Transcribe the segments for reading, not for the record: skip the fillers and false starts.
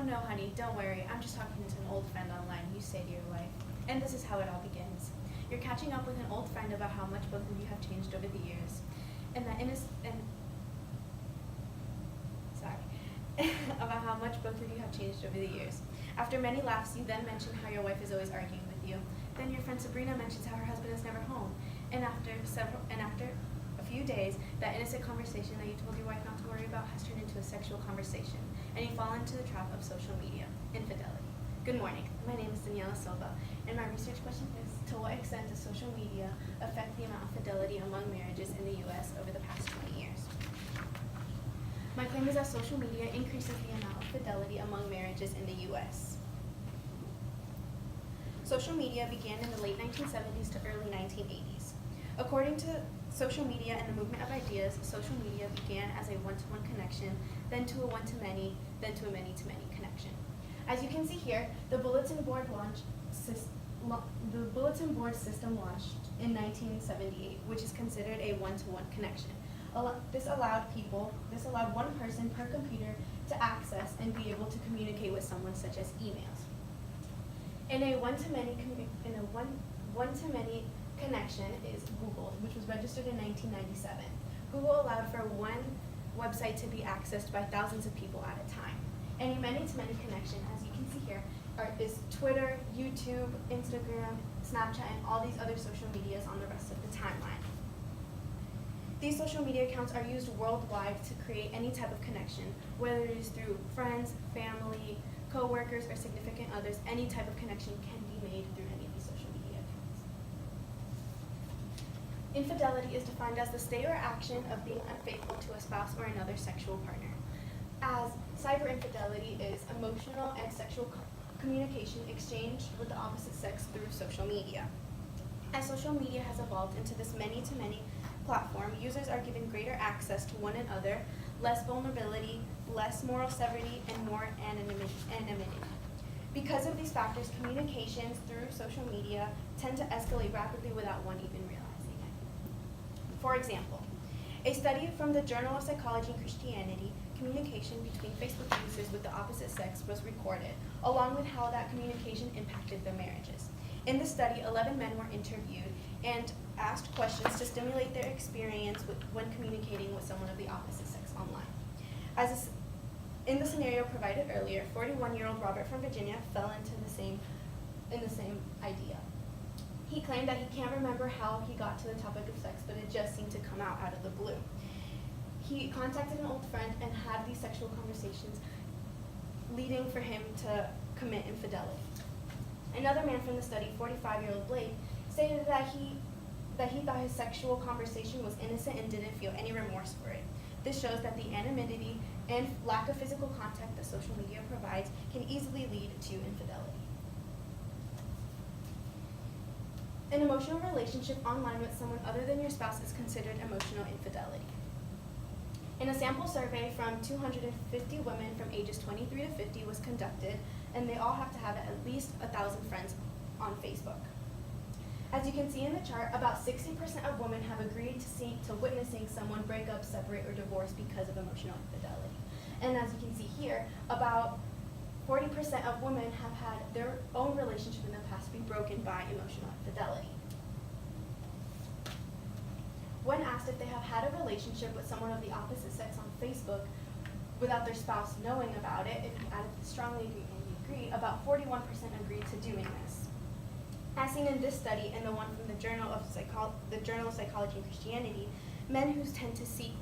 no, honey, don't worry. I'm just talking to an old friend online, you say to your wife. And this is how it all begins. You're catching up with an old friend about how much both of you have changed over the years. About how much both of you have changed over the years. After many laughs, you then mention how your wife is always arguing with you. Then your friend Sabrina mentions how her husband is never home. And after a few days, that innocent conversation that you told your wife not to worry about has turned into a sexual conversation, and you fall into the trap of social media, infidelity. Good morning. My name is Daniela Silva, and my research question is, to what extent does social media affect the amount of fidelity among marriages in the U.S. over the past 20 years? My claim is that social media increases the amount of fidelity among marriages in the U.S. Social media began in the late 1970s to early 1980s. According to social media and the movement of ideas, social media began as a one-to-one connection, then to a one-to-many, then to a many-to-many connection. As you can see here, the bulletin board system launched in 1978, which is considered a one-to-one connection. This allowed one person per computer to access and be able to communicate with someone, such as emails. In a one-to-many connection is Google, which was registered in 1997. Google allowed for one website to be accessed by thousands of people at a time. And a many-to-many connection, as you can see here, is Twitter, YouTube, Instagram, Snapchat, and all these other social medias on the rest of the timeline. These social media accounts are used worldwide to create any type of connection, whether it is through friends, family, co-workers, or significant others. Any type of connection can be made through any of these social media accounts. Infidelity is defined as the state or action of being unfaithful to a spouse or another sexual partner. As cyber infidelity is emotional and sexual communication exchanged with the opposite sex through social media. As social media has evolved into this many-to-many platform, users are given greater access to one another, less vulnerability, less moral severity, and more anonymity. Because of these factors, communications through social media tend to escalate rapidly without one even realizing it. For example, a study from the Journal of Psychology and Christianity, communication between Facebook users with the opposite sex was recorded, along with how that communication impacted their marriages. In the study, 11 men were interviewed and asked questions to stimulate their experience when communicating with someone of the opposite sex online. In the scenario provided earlier, 41-year-old Robert from Virginia fell into the same idea. He claimed that he can't remember how he got to the topic of sex, but it just seemed to come out of the blue. He contacted an old friend and had these sexual conversations, leading for him to commit infidelity. Another man from the study, 45-year-old Blake, stated that he thought his sexual conversation was innocent and didn't feel any remorse for it. This shows that the anonymity and lack of physical contact that social media provides can easily lead to infidelity. An emotional relationship online with someone other than your spouse is considered emotional infidelity. In a sample survey from 250 women from ages 23 to 50 was conducted, and they all have to have at least 1,000 friends on Facebook. As you can see in the chart, about 60% of women have agreed to witnessing someone break up, separate, or divorce because of emotional infidelity. And as you can see here, about 40% of women have had their own relationship in the past be broken by emotional infidelity. When asked if they have had a relationship with someone of the opposite sex on Facebook without their spouse knowing about it, if you added the strongly agree and you agree, about 41% agreed to doing this. As seen in this study and the one from the Journal of Psychology and Christianity, men who tend to seek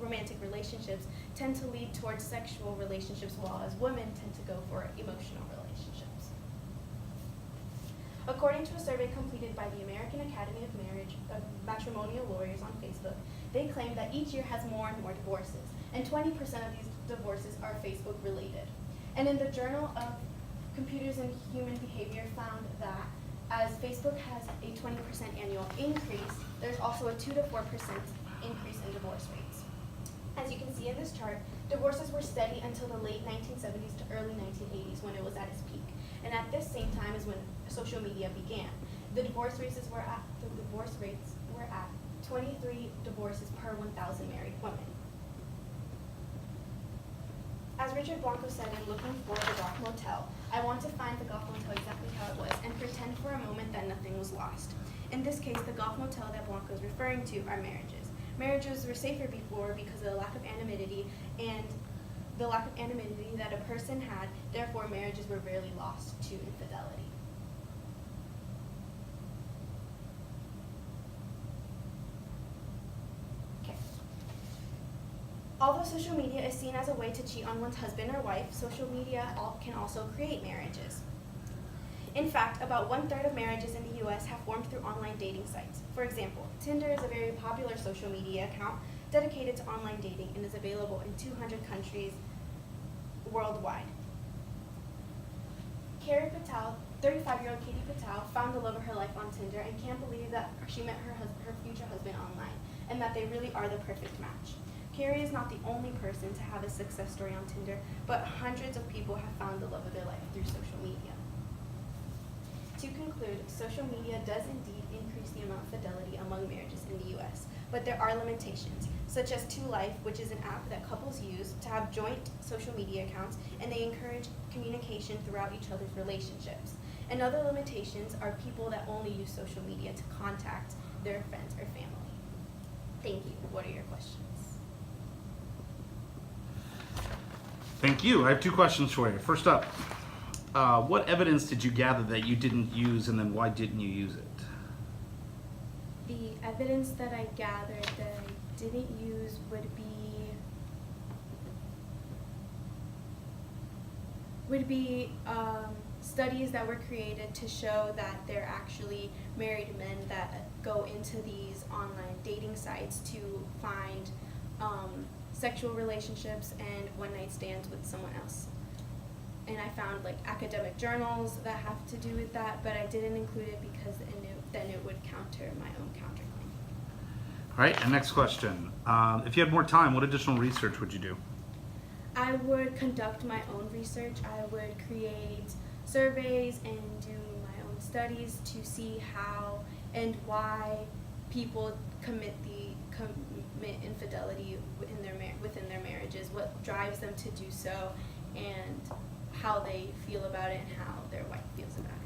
romantic relationships tend to lead towards sexual relationships, while as women tend to go for emotional relationships. According to a survey completed by the American Academy of Matrimonial Lawyers on Facebook, they claim that each year has more and more divorces, and 20% of these divorces are Facebook related. And in the Journal of Computers and Human Behavior found that as Facebook has a 20% annual increase, there's also a 2 to 4% increase in divorce rates. As you can see in this chart, divorces were steady until the late 1970s to early 1980s when it was at its peak. And at this same time is when social media began. The divorce rates were at 23 divorces per 1,000 married women. As Richard Blanco said in Looking for the Golf Motel, I want to find the golf motel exactly how it was and pretend for a moment that nothing was lost. In this case, the golf motel that Blanco is referring to are marriages. Marriages were safer before because of the lack of anonymity that a person had, therefore marriages were rarely lost to infidelity. Although social media is seen as a way to cheat on one's husband or wife, social media can also create marriages. In fact, about 1/3 of marriages in the US have formed through online dating sites. For example, Tinder is a very popular social media account dedicated to online dating and is available in 200 countries worldwide. Carrie Patel, 35-year-old Katie Patel, found the love of her life on Tinder and can't believe that she met her future husband online and that they really are the perfect match. Carrie is not the only person to have a success story on Tinder, but hundreds of people have found the love of their life through social media. To conclude, social media does indeed increase the amount of fidelity among marriages in the US, but there are limitations, such as 2Life, which is an app that couples use to have joint social media accounts, and they encourage communication throughout each other's relationships. And other limitations are people that only use social media to contact their friends or family. Thank you. What are your questions? Thank you. I have 2 questions for you. First up, what evidence did you gather that you didn't use, and then why didn't you use it? The evidence that I gathered that I didn't use would be studies that were created to show that there are actually married men that go into these online dating sites to find sexual relationships and one-night stands with someone else. And I found like academic journals that have to do with that, but I didn't include it because then it would counter my own counterclaim. All right, and next question. If you had more time, what additional research would you do? I would conduct my own research. I would create surveys and do my own studies to see how and why people commit infidelity within their marriages, what drives them to do so, and how they feel about it and how their wife feels about it.